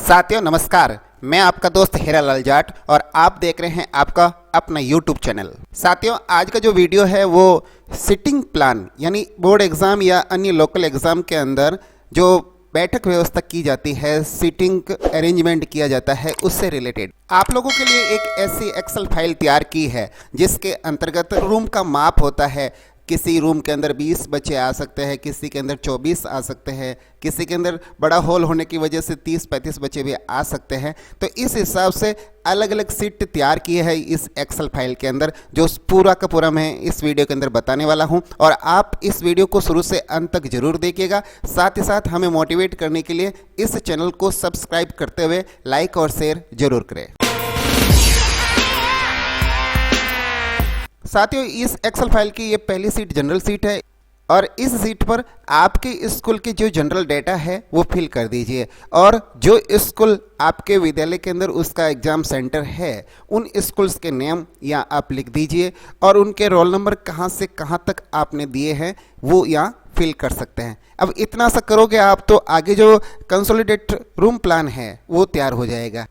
साथियों नमस्कार, मैं आपका दोस्त हीरालाल जाट और आप देख रहे हैं आपका अपना YouTube चैनल। साथियों आज का जो वीडियो है वो सिटिंग प्लान यानी बोर्ड एग्ज़ाम या अन्य लोकल एग्ज़ाम के अंदर जो बैठक व्यवस्था की जाती है, सीटिंग अरेंजमेंट किया जाता है, उससे रिलेटेड आप लोगों के लिए एक ऐसी एक्सेल फाइल तैयार की है जिसके अंतर्गत रूम का माप होता है। किसी रूम के अंदर 20 बच्चे आ सकते हैं, किसी के अंदर 24 आ सकते हैं, किसी के अंदर बड़ा हॉल होने की वजह से 30-35 बच्चे भी आ सकते हैं। तो इस हिसाब से अलग अलग सीट तैयार किए हैं इस एक्सेल फाइल के अंदर, जो पूरा का पूरा मैं इस वीडियो के अंदर बताने वाला हूं। और आप इस वीडियो को शुरू से अंत तक जरूर देखिएगा। साथ ही साथ हमें मोटिवेट करने के लिए इस चैनल को सब्सक्राइब करते हुए लाइक और शेयर जरूर करें। साथियों इस एक्सेल फाइल की ये पहली सीट जनरल सीट है और इस सीट पर आपके स्कूल की जो जनरल डेटा है वो फिल कर दीजिए और जो स्कूल आपके विद्यालय के अंदर उसका एग्ज़ाम सेंटर है उन स्कूल्स के नेम यहाँ आप लिख दीजिए और उनके रोल नंबर कहाँ से कहाँ तक आपने दिए हैं वो यहाँ फिल कर सकते हैं। अब इतना सा करोगे आप तो आगे जो कंसोलिडेट रूम प्लान है वो तैयार हो जाएगा।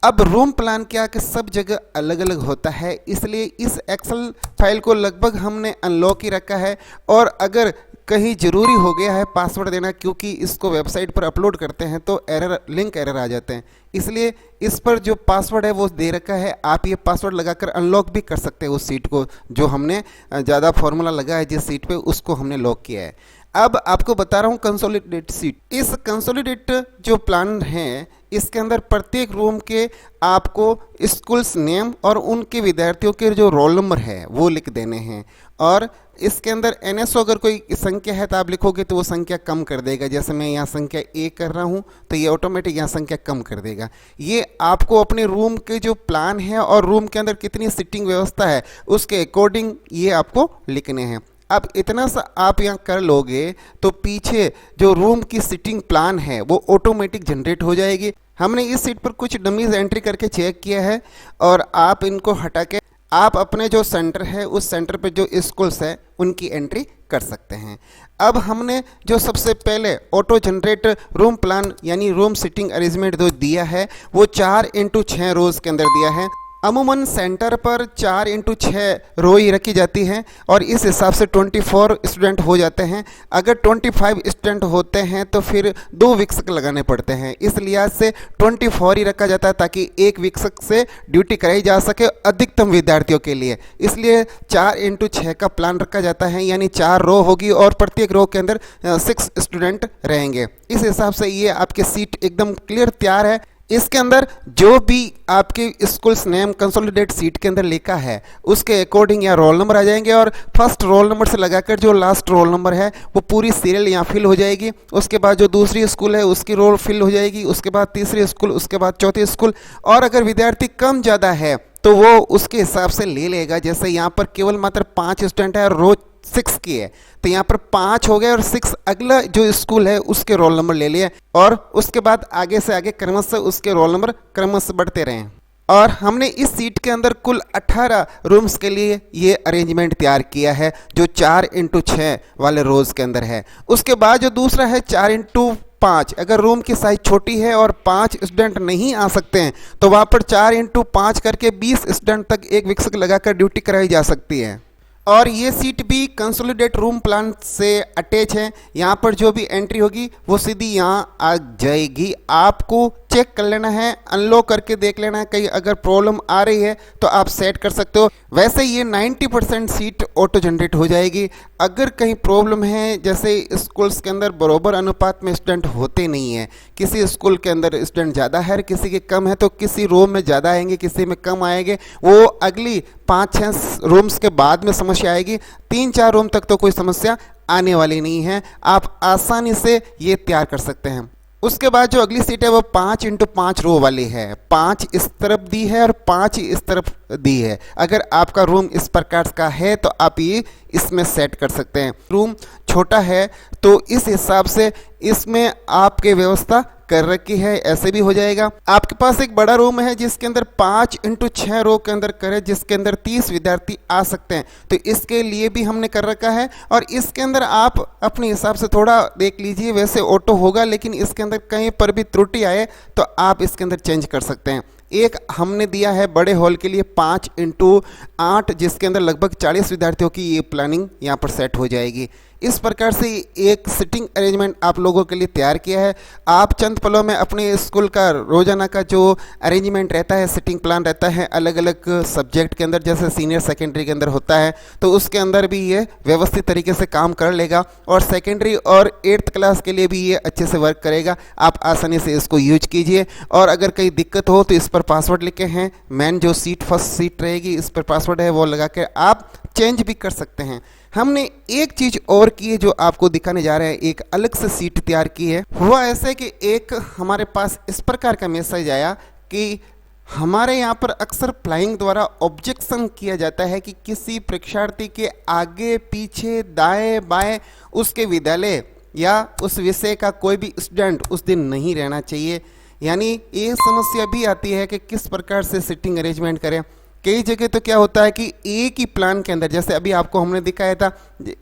अब रूम प्लान क्या कि सब जगह अलग अलग होता है, इसलिए इस एक्सेल फाइल को लगभग हमने अनलॉक ही रखा है। और अगर कहीं ज़रूरी हो गया है पासवर्ड देना, क्योंकि इसको वेबसाइट पर अपलोड करते हैं तो लिंक एरर आ जाते हैं, इसलिए इस पर जो पासवर्ड है वो दे रखा है। आप ये पासवर्ड लगाकर अनलॉक भी कर सकते हैं उस सीट को, जो हमने ज़्यादा फॉर्मूला लगा है जिस सीट पे उसको हमने लॉक किया है। अब आपको बता रहा हूँ कंसोलिडेट सीट। इस कंसोलिडेट जो प्लान है इसके अंदर प्रत्येक रूम के आपको स्कूल्स नेम और उनके विद्यार्थियों के जो रोल नंबर है वो लिख देने हैं। और इसके अंदर NSO अगर कोई संख्या है तो आप लिखोगे तो वो संख्या कम कर देगा। जैसे मैं यहाँ संख्या 1 कर रहा हूँ तो ये ऑटोमेटिक यहाँ संख्या कम कर देगा। ये आपको अपने रूम के जो प्लान है और रूम के अंदर कितनी सीटिंग व्यवस्था है उसके अकॉर्डिंग ये आपको लिखने हैं। अब इतना सा आप यहाँ कर लोगे तो पीछे जो रूम की सीटिंग प्लान है वो ऑटोमेटिक जनरेट हो जाएगी। हमने इस सीट पर कुछ डमीज एंट्री करके चेक किया है और आप इनको हटा के आप अपने जो सेंटर है उस सेंटर पे जो स्कूल्स है उनकी एंट्री कर सकते हैं। अब हमने जो सबसे पहले ऑटो जनरेट रूम प्लान यानी रूम सीटिंग अरेंजमेंट जो दिया है वो 4x6 रोज के अंदर दिया है। अमूमन सेंटर पर 4x6 रो ही रखी जाती हैं और इस हिसाब से 24 स्टूडेंट हो जाते हैं। अगर 25 स्टूडेंट होते हैं तो फिर 2 वीक्षक लगाने पड़ते हैं, इस लिहाज से 24 ही रखा जाता है ताकि एक वीक्षक से ड्यूटी कराई जा सके अधिकतम विद्यार्थियों के लिए। इसलिए 4x6 का प्लान रखा जाता है, यानी 4 रो होगी और प्रत्येक रो के अंदर 6 स्टूडेंट रहेंगे। इस हिसाब से ये आपकी सीट एकदम क्लियर तैयार है। इसके अंदर जो भी आपके स्कूल्स नेम कंसोलिडेट सीट के अंदर लिखा है उसके अकॉर्डिंग यहाँ रोल नंबर आ जाएंगे और फर्स्ट रोल नंबर से लगाकर जो लास्ट रोल नंबर है वो पूरी सीरियल यहाँ फिल हो जाएगी। उसके बाद जो दूसरी स्कूल है उसकी रोल फिल हो जाएगी, उसके बाद तीसरी स्कूल, उसके बाद चौथी स्कूल। और अगर विद्यार्थी कम ज़्यादा है तो वो उसके हिसाब से ले लेगा। जैसे यहाँ पर केवल मात्र 5 स्टूडेंट है और रो 6 की है तो यहाँ पर 5 हो गए और 6 अगला जो स्कूल है उसके रोल नंबर ले लिए और उसके बाद आगे से आगे क्रमशः उसके रोल नंबर क्रमशः बढ़ते रहे। और हमने इस सीट के अंदर कुल 18 रूम्स के लिए ये अरेंजमेंट तैयार किया है जो 4x6 वाले रोज के अंदर है। उसके बाद जो दूसरा है 4x5, अगर रूम की साइज छोटी है और 5 स्टूडेंट नहीं आ सकते हैं तो वहाँ पर 4x5 करके 20 स्टूडेंट तक एक वीक्षक लगाकर ड्यूटी कराई जा सकती है। और ये सीट भी कंसोलिडेट रूम प्लान से अटैच है। यहाँ पर जो भी एंट्री होगी वो सीधी यहाँ आ जाएगी। आपको चेक कर लेना है, अनलॉक करके देख लेना है, कहीं अगर प्रॉब्लम आ रही है तो आप सेट कर सकते हो। वैसे ये 90% सीट ऑटो जनरेट हो जाएगी। अगर कहीं प्रॉब्लम है, जैसे स्कूल्स के अंदर बराबर अनुपात में स्टूडेंट होते नहीं हैं, किसी स्कूल के अंदर स्टूडेंट ज़्यादा है किसी के कम है, तो किसी रूम में ज़्यादा आएंगे किसी में कम आएंगे, वो अगली 5-6 रूम्स के बाद में समस्या आएगी। 3-4 रूम तक तो कोई समस्या आने वाली नहीं है, आप आसानी से ये तैयार कर सकते हैं। उसके बाद जो अगली सीट है वो 5x5 रो वाली है। 5 इस तरफ दी है और 5 इस तरफ दी है। अगर आपका रूम इस प्रकार का है तो आप ये इसमें सेट कर सकते हैं। रूम छोटा है तो इस हिसाब से इसमें आपके व्यवस्था कर रखी है, ऐसे भी हो जाएगा। आपके पास एक बड़ा रूम है जिसके अंदर 5x6 रो के अंदर करे, जिसके अंदर 30 विद्यार्थी आ सकते हैं, तो इसके लिए भी हमने कर रखा है। और इसके अंदर आप अपने हिसाब से थोड़ा देख लीजिए, वैसे ऑटो होगा लेकिन इसके अंदर कहीं पर भी त्रुटि आए तो आप इसके अंदर चेंज कर सकते हैं। एक हमने दिया है बड़े हॉल के लिए 5x8, जिसके अंदर लगभग 40 विद्यार्थियों की ये प्लानिंग यहाँ पर सेट हो जाएगी। इस प्रकार से एक सिटिंग अरेंजमेंट आप लोगों के लिए तैयार किया है। आप चंद पलों में अपने स्कूल का रोजाना का जो अरेंजमेंट रहता है, सिटिंग प्लान रहता है अलग अलग सब्जेक्ट के अंदर, जैसे सीनियर सेकेंडरी के अंदर होता है, तो उसके अंदर भी ये व्यवस्थित तरीके से काम कर लेगा और सेकेंडरी और 8th क्लास के लिए भी ये अच्छे से वर्क करेगा। आप आसानी से इसको यूज कीजिए और अगर कहीं दिक्कत हो तो इस पर पासवर्ड लिखे हैं, मेन जो सीट फर्स्ट सीट रहेगी इस पर पासवर्ड है वो लगा के आप चेंज भी कर सकते हैं। हमने एक चीज और की है जो आपको दिखाने जा रहे हैं, एक अलग से सीट तैयार की है। हुआ ऐसे कि एक हमारे पास इस प्रकार का मैसेज आया कि हमारे यहाँ पर अक्सर फ्लाइंग द्वारा ऑब्जेक्शन किया जाता है कि किसी परीक्षार्थी के आगे पीछे दाएं बाएं उसके विद्यालय या उस विषय का कोई भी स्टूडेंट उस दिन नहीं रहना चाहिए। यानी ये समस्या भी आती है कि किस प्रकार से सिटिंग अरेंजमेंट करें। कई जगह तो क्या होता है कि एक ही प्लान के अंदर, जैसे अभी आपको हमने दिखाया था,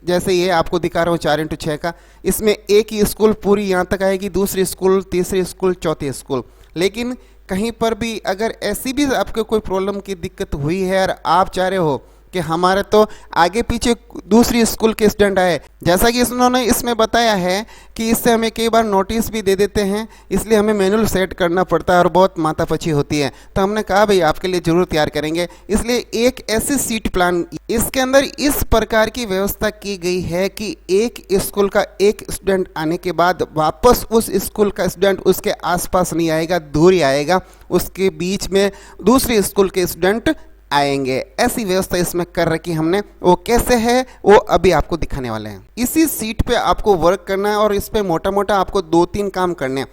जैसे ये आपको दिखा रहा हूँ 4x6 का, इसमें एक ही स्कूल पूरी यहाँ तक आएगी, दूसरी स्कूल, तीसरी स्कूल, चौथी स्कूल। लेकिन कहीं पर भी अगर ऐसी भी आपको कोई प्रॉब्लम की दिक्कत हुई है और आप चाह रहे हो कि हमारे तो आगे पीछे दूसरी स्कूल के स्टूडेंट आए, जैसा कि उन्होंने इसमें बताया है कि इससे हमें कई बार नोटिस भी दे देते हैं, इसलिए हमें मैनुअल सेट करना पड़ता है और बहुत माथापच्ची होती है। तो हमने कहा भाई आपके लिए जरूर तैयार करेंगे, इसलिए एक ऐसी सीट प्लान, इसके अंदर इस प्रकार की व्यवस्था की गई है कि एक स्कूल का एक स्टूडेंट आने के बाद वापस उस स्कूल का स्टूडेंट उसके आसपास नहीं आएगा, दूर ही आएगा, उसके बीच में दूसरे स्कूल के स्टूडेंट आएंगे। ऐसी व्यवस्था इसमें कर रखी हमने। वो कैसे है वो अभी आपको दिखाने वाले हैं। इसी सीट पे आपको वर्क करना है और इस पे मोटा मोटा आपको 2-3 काम करने हैं।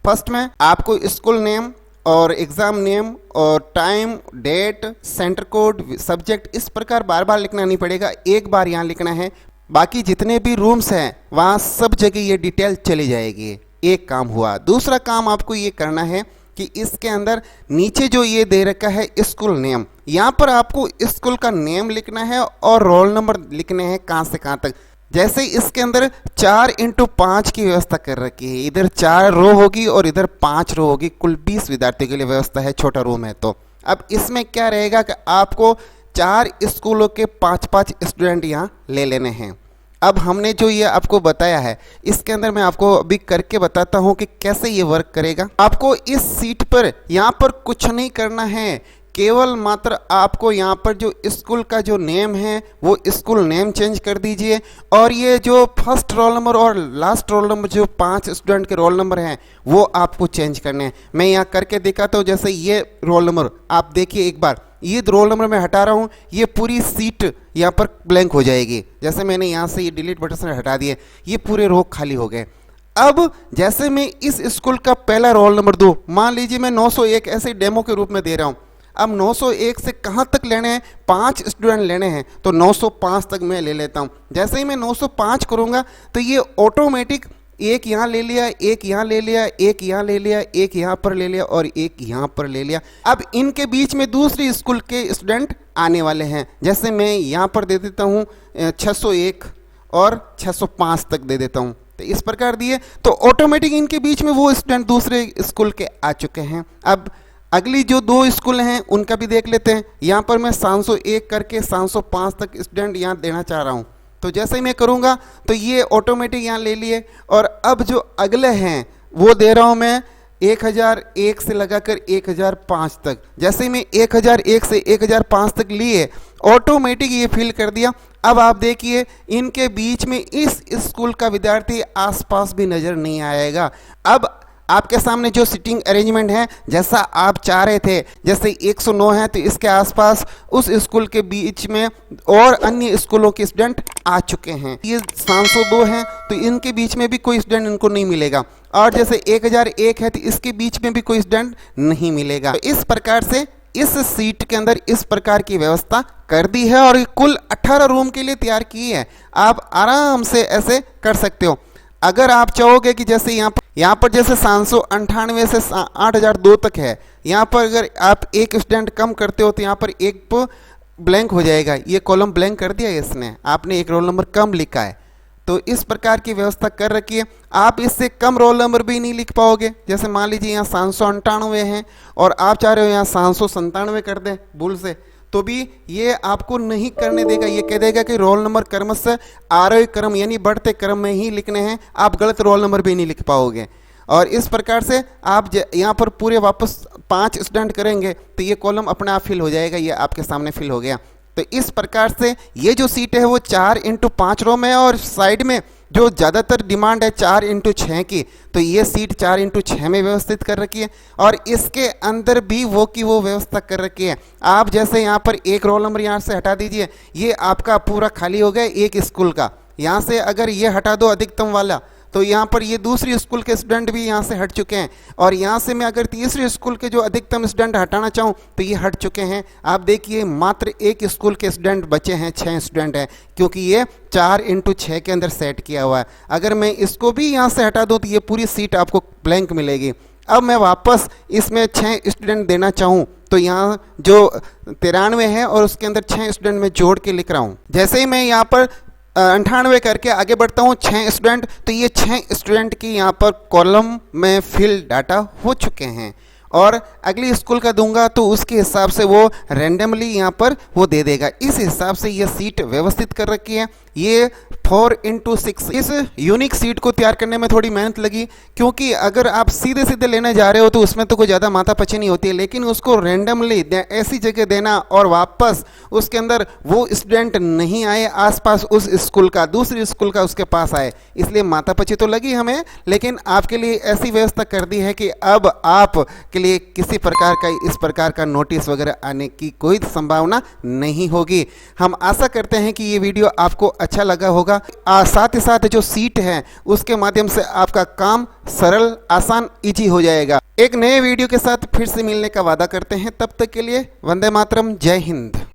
फर्स्ट में आपको स्कूल नेम और एग्जाम नेम और time, date, centre code, subject इस प्रकार बार बार लिखना नहीं पड़ेगा, एक बार यहाँ लिखना है। बाकी जितने भी रूम्स हैं वहाँ सब जगह ये डिटेल चली जाएगी। एक काम हुआ। दूसरा काम आपको ये करना है कि इसके अंदर नीचे जो ये दे रखा है स्कूल नेम, यहाँ पर आपको स्कूल का नेम लिखना है और रोल नंबर लिखने हैं कहाँ से कहाँ तक। जैसे इसके अंदर 4x5 की व्यवस्था कर रखी है, इधर 4 रो होगी और इधर 5 रो होगी, कुल 20 विद्यार्थियों के लिए व्यवस्था है, छोटा रूम है। तो अब इसमें क्या रहेगा कि आपको 4 स्कूलों के 5-5 स्टूडेंट यहाँ ले लेने हैं। अब हमने जो ये आपको बताया है इसके अंदर मैं आपको अभी करके बताता हूँ कि कैसे ये वर्क करेगा। आपको इस सीट पर यहाँ पर कुछ नहीं करना है, केवल मात्र आपको यहाँ पर जो स्कूल का जो नेम है वो स्कूल नेम चेंज कर दीजिए और ये जो फर्स्ट रोल नंबर और लास्ट रोल नंबर जो 5 स्टूडेंट के रोल नंबर हैं वो आपको चेंज करने हैं। मैं यहाँ करके दिखाता हूँ। जैसे ये रोल नंबर आप देखिए एक बार, ये रोल नंबर मैं हटा रहा हूँ, ये पूरी सीट यहाँ पर ब्लैंक हो जाएगी। जैसे मैंने यहाँ से ये डिलीट बटन से हटा दिए, ये पूरे रो खाली हो गए। अब जैसे मैं इस स्कूल का पहला रोल नंबर दूँ, मान लीजिए मैं 901 ऐसे डेमो के रूप में दे रहा हूँ। अब 901 से कहाँ तक लेने हैं, 5 स्टूडेंट लेने हैं, तो 905 तक मैं ले लेता हूँ। जैसे ही मैं 905 करूँगा तो ये ऑटोमेटिक एक यहाँ ले लिया, एक यहाँ ले लिया, एक यहाँ ले लिया, एक यहाँ पर ले लिया और एक यहाँ पर ले लिया। अब इनके बीच में दूसरी स्कूल के स्टूडेंट आने वाले हैं। जैसे मैं यहाँ पर दे देता हूँ 601 और 605 तक दे देता हूँ, तो इस प्रकार दिए तो ऑटोमेटिक इनके बीच में वो स्टूडेंट दूसरे स्कूल के आ चुके हैं। अब अगली जो 2 स्कूल हैं उनका भी देख लेते हैं। यहाँ पर मैं 701 करके 705 तक स्टूडेंट यहाँ देना चाह रहा हूँ, तो जैसे ही मैं करूँगा तो ये ऑटोमेटिक यहाँ ले लिए। और अब जो अगले हैं वो दे रहा हूँ मैं 1001 से लगाकर 1005 तक। जैसे ही मैं 1001 से 1005 तक लिए ऑटोमेटिक ये फिल कर दिया। अब आप देखिए इनके बीच में इस स्कूल का विद्यार्थी आसपास भी नज़र नहीं आएगा। अब आपके सामने जो सिटिंग अरेंजमेंट है जैसा आप चाह रहे थे, जैसे 109 है तो इसके आसपास उस स्कूल के बीच में और अन्य स्कूलों के स्टूडेंट आ चुके हैं। ये 702 हैं तो इनके बीच में भी कोई स्टूडेंट इनको नहीं मिलेगा, और जैसे 1001 है तो इसके बीच में भी कोई स्टूडेंट नहीं मिलेगा। तो इस प्रकार से इस सीट के अंदर इस प्रकार की व्यवस्था कर दी है और कुल 18 रूम के लिए तैयार की है। आप आराम से ऐसे कर सकते हो। अगर आप चाहोगे कि जैसे यहाँ पर जैसे 798 से 8002 तक है, यहाँ पर अगर आप एक स्टूडेंट कम करते हो तो यहाँ पर एक ब्लैंक हो जाएगा, ये कॉलम ब्लैंक कर दिया है इसने, आपने एक रोल नंबर कम लिखा है। तो इस प्रकार की व्यवस्था कर रखी है। आप इससे कम रोल नंबर भी नहीं लिख पाओगे। जैसे मान लीजिए यहाँ 798 हैं और आप चाह रहे हो यहाँ 797 कर दें भूल से, तो भी ये आपको नहीं करने देगा। ये कह देगा कि रोल नंबर क्रमशः आरोही क्रम यानी बढ़ते क्रम में ही लिखने हैं, आप गलत रोल नंबर भी नहीं लिख पाओगे। और इस प्रकार से आप यहाँ पर पूरे वापस 5 स्टूडेंट करेंगे तो ये कॉलम अपने आप फिल हो जाएगा। ये आपके सामने फिल हो गया। तो इस प्रकार से ये जो सीट है वो 4x5 रो में है और साइड में जो ज़्यादातर डिमांड है 4x6 की, तो ये सीट 4x6 में व्यवस्थित कर रखी है और इसके अंदर भी वो की वो व्यवस्था कर रखी है। आप जैसे यहाँ पर एक रोल नंबर यहाँ से हटा दीजिए, ये आपका पूरा खाली हो गया एक स्कूल का। यहाँ से अगर ये हटा दो अधिकतम वाला, तो यहाँ पर ये दूसरी स्कूल के स्टूडेंट भी यहाँ से हट चुके हैं और यहाँ से मैं अगर तीसरी स्कूल के जो अधिकतम स्टूडेंट हटाना चाहूँ तो ये हट चुके हैं। आप देखिए मात्र एक स्कूल के स्टूडेंट बचे हैं, 6 स्टूडेंट हैं, क्योंकि ये 4x6 के अंदर सेट किया हुआ है। अगर मैं इसको भी यहाँ से हटा दूँ तो ये पूरी सीट आपको ब्लैंक मिलेगी। अब मैं वापस इसमें 6 स्टूडेंट देना चाहूँ तो यहाँ जो 93 है और उसके अंदर 6 स्टूडेंट मैं जोड़ के लिख रहा हूँ। जैसे ही मैं यहाँ पर 98 करके आगे बढ़ता हूँ 6 स्टूडेंट, तो ये 6 स्टूडेंट की यहाँ पर कॉलम में फिल डाटा हो चुके हैं और अगली स्कूल का दूंगा तो उसके हिसाब से वो रैंडमली यहाँ पर वो दे देगा। इस हिसाब से ये सीट व्यवस्थित कर रखी है। ये 4x6 इस यूनिक सीट को तैयार करने में थोड़ी मेहनत लगी, क्योंकि अगर आप सीधे सीधे लेने जा रहे हो तो उसमें तो कोई ज़्यादा माथापच्ची नहीं होती है, लेकिन उसको रैंडमली ऐसी जगह देना और वापस उसके अंदर वो स्टूडेंट नहीं आए आसपास उस स्कूल का, दूसरी स्कूल का उसके पास आए, इसलिए माथापच्ची तो लगी हमें, लेकिन आपके लिए ऐसी व्यवस्था कर दी है कि अब आप के लिए किसी प्रकार का इस प्रकार का नोटिस वगैरह आने की कोई संभावना नहीं होगी। हम आशा करते हैं कि ये वीडियो आपको अच्छा लगा होगा। साथ ही साथ जो सीट है उसके माध्यम से आपका काम सरल, आसान, इजी हो जाएगा। एक नए वीडियो के साथ फिर से मिलने का वादा करते हैं। तब तक के लिए वंदे मातरम, जय हिंद।